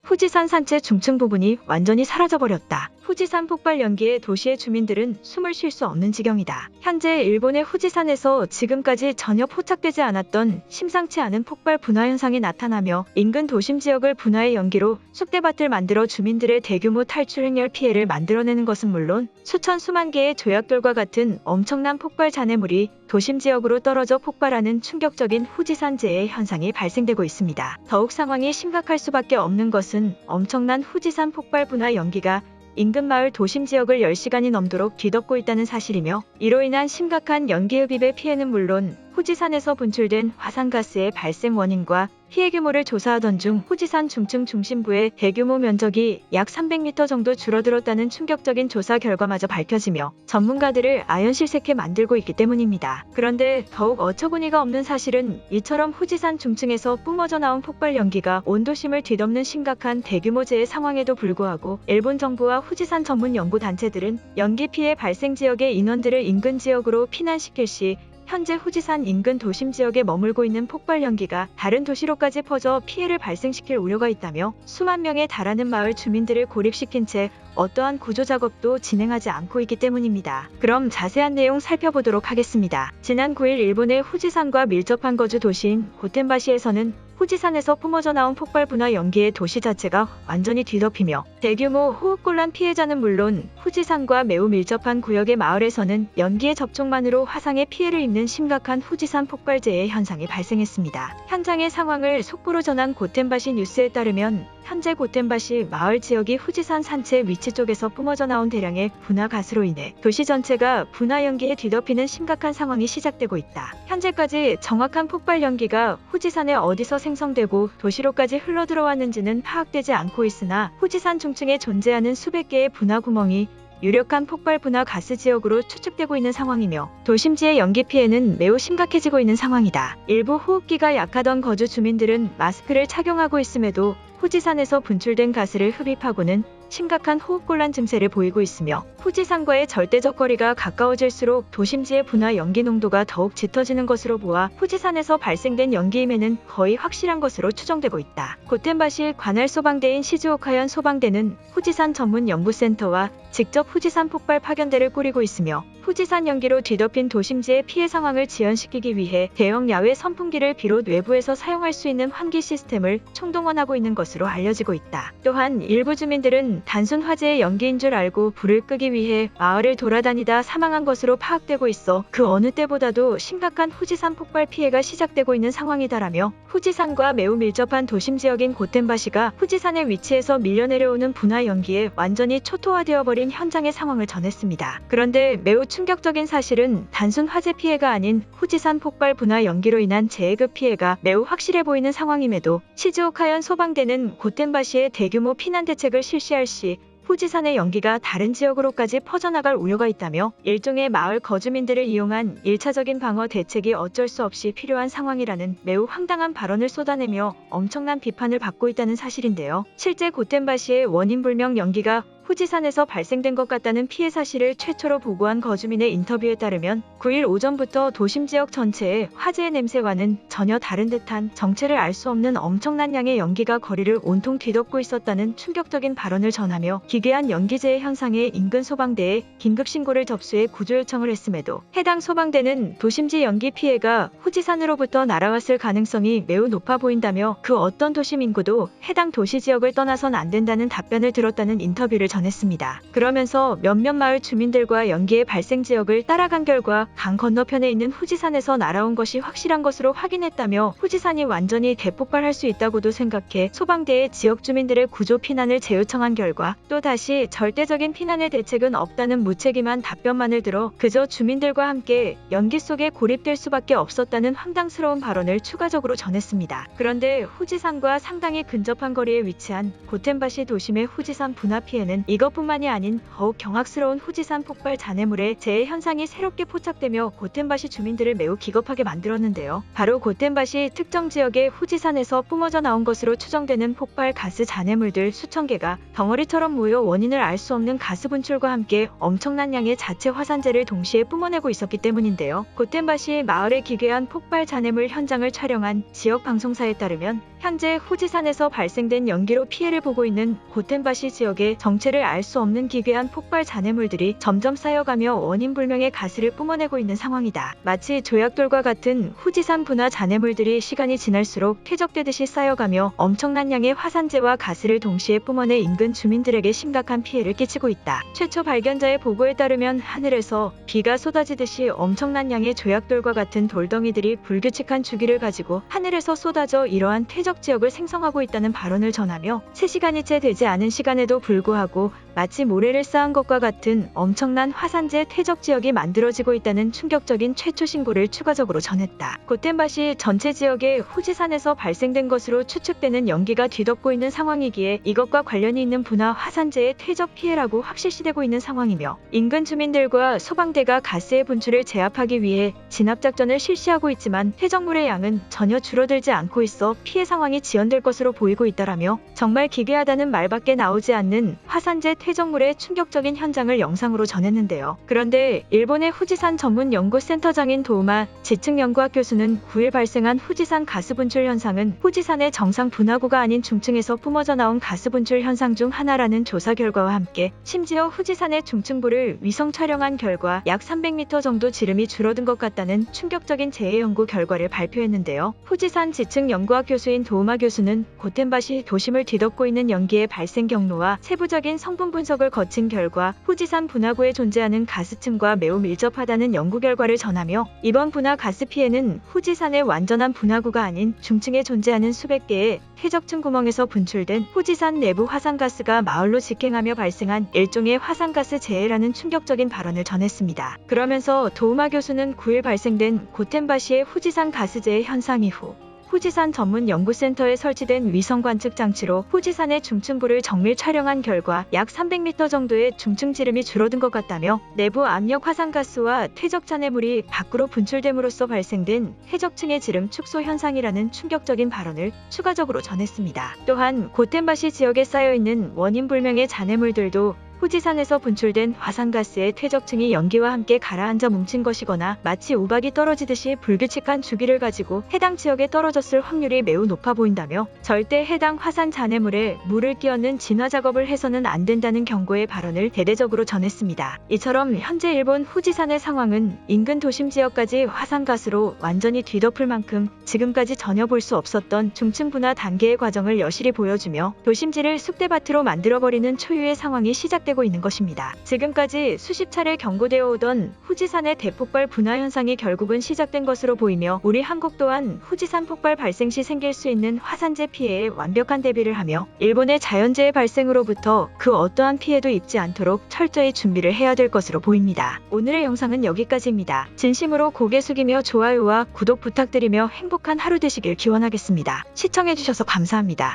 후지산 산체 중층 부분이 완전히 사라져버렸다. 후지산 폭발 연기에 도시의 주민들은 숨을 쉴 수 없는 지경이다. 현재 일본의 후지산에서 지금까지 전혀 포착되지 않았던 심상치 않은 폭발 분화 현상이 나타나며 인근 도심 지역을 분화의 연기로 쑥대밭을 만들어 주민들의 대규모 탈출 행렬 피해를 만들어내는 것은 물론 수천 수만 개의 조약돌과 같은 엄청난 폭발 잔해물이 도심 지역으로 떨어져 폭발하는 충격적인 후지산 재해 현상이 발생되고 있습니다. 더욱 상황이 심각할 수밖에 없는 것은 엄청난 후지산 폭발 분화 연기가 인근 마을 도심 지역을 10시간이 넘도록 뒤덮고 있다는 사실이며, 이로 인한 심각한 연기 흡입의 피해는 물론 후지산에서 분출된 화산가스의 발생 원인과 피해 규모를 조사하던 중 후지산 중층 중심부의 대규모 면적이 약 300m 정도 줄어들었다는 충격적인 조사 결과마저 밝혀지며 전문가들을 아연실색해 만들고 있기 때문입니다. 그런데 더욱 어처구니가 없는 사실은 이처럼 후지산 중층에서 뿜어져 나온 폭발 연기가 온 도심을 뒤덮는 심각한 대규모 재해 상황에도 불구하고 일본 정부와 후지산 전문 연구 단체들은 연기 피해 발생 지역의 인원들을 인근 지역으로 피난시킬 시 현재 후지산 인근 도심 지역에 머물고 있는 폭발 연기가 다른 도시로까지 퍼져 피해를 발생시킬 우려가 있다며 수만 명에 달하는 마을 주민들을 고립시킨 채 어떠한 구조 작업도 진행하지 않고 있기 때문입니다. 그럼 자세한 내용 살펴보도록 하겠습니다. 지난 9일 일본의 후지산과 밀접한 거주 도시인 고텐바시에서는 후지산에서 뿜어져 나온 폭발 분화 연기의 도시 자체가 완전히 뒤덮이며 대규모 호흡곤란 피해자는 물론 후지산과 매우 밀접한 구역의 마을에서는 연기의 접촉만으로 화상의 피해를 입는 심각한 후지산 폭발 재해 현상이 발생했습니다. 현장의 상황을 속보로 전한 고텐바시 뉴스에 따르면 현재 고텐바시 마을 지역이 후지산 산체 위치 쪽에서 뿜어져 나온 대량의 분화 가스로 인해 도시 전체가 분화 연기에 뒤덮이는 심각한 상황이 시작되고 있다. 현재까지 정확한 폭발 연기가 후지산에 어디서 생성되고 도시로까지 흘러들어왔는지는 파악되지 않고 있으나 후지산 중층에 존재하는 수백 개의 분화 구멍이 유력한 폭발 분화 가스 지역으로 추측되고 있는 상황이며 도심지의 연기 피해는 매우 심각해지고 있는 상황이다. 일부 호흡기가 약하던 거주 주민들은 마스크를 착용하고 있음에도 후지산에서 분출된 가스를 흡입하고는 심각한 호흡곤란 증세를 보이고 있으며 후지산과의 절대적 거리가 가까워질수록 도심지의 분화 연기 농도가 더욱 짙어지는 것으로 보아 후지산에서 발생된 연기임에는 거의 확실한 것으로 추정되고 있다. 고텐바시 관할 소방대인 시즈오카현 소방대는 후지산 전문 연구센터와 직접 후지산 폭발 파견대를 꾸리고 있으며 후지산 연기로 뒤덮인 도심지의 피해 상황을 지연시키기 위해 대형 야외 선풍기를 비롯 외부에서 사용할 수 있는 환기 시스템을 총동원하고 있는 것으로 알려지고 있다. 또한 일부 주민들은 단순 화재의 연기인 줄 알고 불을 끄기 위해 마을을 돌아다니다 사망한 것으로 파악되고 있어 그 어느 때보다도 심각한 후지산 폭발 피해가 시작되고 있는 상황이다라며 후지산과 매우 밀접한 도심 지역인 고텐바시가 후지산의 위치에서 밀려내려오는 분화 연기에 완전히 초토화되어 버린 현장의 상황을 전했습니다. 그런데 매우 충격적인 사실은 단순 화재 피해가 아닌 후지산 폭발 분화 연기로 인한 재해급 피해가 매우 확실해 보이는 상황임에도 시즈오카현 소방대는 고텐바시의 대규모 피난 대책을 실시할 시 후지산의 연기가 다른 지역으로까지 퍼져나갈 우려가 있다며 일종의 마을 거주민들을 이용한 1차적인 방어 대책이 어쩔 수 없이 필요한 상황이라는 매우 황당한 발언을 쏟아내며 엄청난 비판을 받고 있다는 사실인데요. 실제 고텐바시의 원인불명 연기가 후지산에서 발생된 것 같다는 피해 사실을 최초로 보고한 거주민의 인터뷰에 따르면 9일 오전부터 도심 지역 전체에 화재의 냄새와는 전혀 다른 듯한 정체를 알 수 없는 엄청난 양의 연기가 거리를 온통 뒤덮고 있었다는 충격적인 발언을 전하며 기괴한 연기재해 현상에 인근 소방대에 긴급 신고를 접수해 구조 요청을 했음에도 해당 소방대는 도심지 연기 피해가 후지산으로부터 날아왔을 가능성이 매우 높아 보인다며 그 어떤 도심 인구도 해당 도시 지역을 떠나선 안 된다는 답변을 들었다는 인터뷰를 전했습니다. 그러면서 몇몇 마을 주민들과 연기의 발생 지역을 따라간 결과 강 건너편에 있는 후지산에서 날아온 것이 확실한 것으로 확인했다며 후지산이 완전히 대폭발할 수 있다고도 생각해 소방대에 지역 주민들의 구조 피난을 재요청한 결과 또다시 절대적인 피난의 대책은 없다는 무책임한 답변만을 들어 그저 주민들과 함께 연기 속에 고립될 수밖에 없었다는 황당스러운 발언을 추가적으로 전했습니다. 그런데 후지산과 상당히 근접한 거리에 위치한 고텐바시 도심의 후지산 분화 피해는 이것뿐만이 아닌 더욱 경악스러운 후지산 폭발 잔해물의 재해 현상이 새롭게 포착되며 고텐바시 주민들을 매우 기겁하게 만들었는데요. 바로 고텐바시 특정 지역의 후지산에서 뿜어져 나온 것으로 추정되는 폭발 가스 잔해물들 수천 개가 덩어리처럼 모여 원인을 알 수 없는 가스 분출과 함께 엄청난 양의 자체 화산재를 동시에 뿜어내고 있었기 때문인데요. 고텐바시 마을의 기괴한 폭발 잔해물 현장을 촬영한 지역 방송사에 따르면 현재 후지산에서 발생된 연기로 피해를 보고 있는 고텐바시 지역의 정체를 알 수 없는 기괴한 폭발 잔해물들이 점점 쌓여가며 원인 불명의 가스를 뿜어내고 있는 상황이다. 마치 조약돌과 같은 후지산 분화 잔해물들이 시간이 지날수록 퇴적되듯이 쌓여가며 엄청난 양의 화산재와 가스를 동시에 뿜어내 인근 주민들에게 심각한 피해를 끼치고 있다. 최초 발견자의 보고에 따르면 하늘에서 비가 쏟아지듯이 엄청난 양의 조약돌과 같은 돌덩이들이 불규칙한 주기를 가지고 하늘에서 쏟아져 이러한 퇴적 지역을 생성하고 있다는 발언을 전하며 3시간이 채 되지 않은 시간에도 불구하고 마치 모래를 쌓은 것과 같은 엄청난 화산재 퇴적 지역이 만들어지고 있다는 충격적인 최초 신고를 추가적으로 전했다. 고텐바시 전체 지역에 후지산에서 발생된 것으로 추측되는 연기가 뒤덮고 있는 상황이기에 이것과 관련이 있는 분화 화산재의 퇴적 피해라고 확실시되고 있는 상황이며 인근 주민들과 소방대가 가스의 분출을 제압하기 위해 진압작전을 실시하고 있지만 퇴적물의 양은 전혀 줄어들지 않고 있어 피해 상황이 지연될 것으로 보이고 있다라며 정말 기괴하다는 말밖에 나오지 않는 화산재 퇴적물의 충격적인 현장을 영상으로 전했는데요. 그런데 일본의 후지산 전문 연구센터장인 도우마 지층연구학 교수는 9일 발생한 후지산 가스 분출 현상은 후지산의 정상 분화구가 아닌 중층에서 뿜어져 나온 가스 분출 현상 중 하나라는 조사 결과와 함께 심지어 후지산의 중층부를 위성 촬영한 결과 약 300m 정도 지름이 줄어든 것 같다는 충격적인 재해 연구 결과를 발표했는데요. 후지산 지층연구학 교수인 도우마 교수는 고텐바시 도심을 뒤덮고 있는 연기의 발생 경로와 세부적인 성분 분석을 거친 결과 후지산 분화구에 존재하는 가스층과 매우 밀접하다는 연구 결과를 전하며 이번 분화 가스 피해는 후지산의 완전한 분화구가 아닌 중층에 존재하는 수백 개의 퇴적층 구멍에서 분출된 후지산 내부 화산가스가 마을로 직행하며 발생한 일종의 화산가스 재해라는 충격적인 발언을 전했습니다. 그러면서 도우마 교수는 9일 발생된 고텐바시의 후지산 가스재해 현상 이후 후지산 전문 연구센터에 설치된 위성 관측 장치로 후지산의 중층부를 정밀 촬영한 결과 약 300m 정도의 중층 지름이 줄어든 것 같다며 내부 압력 화산가스와 퇴적 잔해물이 밖으로 분출됨으로써 발생된 퇴적층의 지름 축소 현상이라는 충격적인 발언을 추가적으로 전했습니다. 또한 고텐바시 지역에 쌓여있는 원인 불명의 잔해물들도 후지산에서 분출된 화산가스의 퇴적층이 연기와 함께 가라앉아 뭉친 것이거나 마치 우박이 떨어지듯이 불규칙한 주기를 가지고 해당 지역에 떨어졌을 확률이 매우 높아 보인다며 절대 해당 화산 잔해물에 물을 끼얹는 진화 작업을 해서는 안 된다는 경고의 발언을 대대적으로 전했습니다. 이처럼 현재 일본 후지산의 상황은 인근 도심 지역까지 화산가스로 완전히 뒤덮을 만큼 지금까지 전혀 볼 수 없었던 중층 분화 단계의 과정을 여실히 보여주며 도심지를 쑥대밭으로 만들어버리는 초유의 상황이 시작됩니다. 되고 있는 것입니다. 지금까지 수십 차례 경고되어 오던 후지산의 대폭발 분화 현상이 결국은 시작된 것으로 보이며 우리 한국 또한 후지산 폭발 발생 시 생길 수 있는 화산재 피해에 완벽한 대비를 하며 일본의 자연재해 발생으로부터 그 어떠한 피해도 입지 않도록 철저히 준비를 해야 될 것으로 보입니다. 오늘의 영상은 여기까지입니다. 진심으로 고개 숙이며 좋아요와 구독 부탁드리며 행복한 하루 되시길 기원하겠습니다. 시청해주셔서 감사합니다.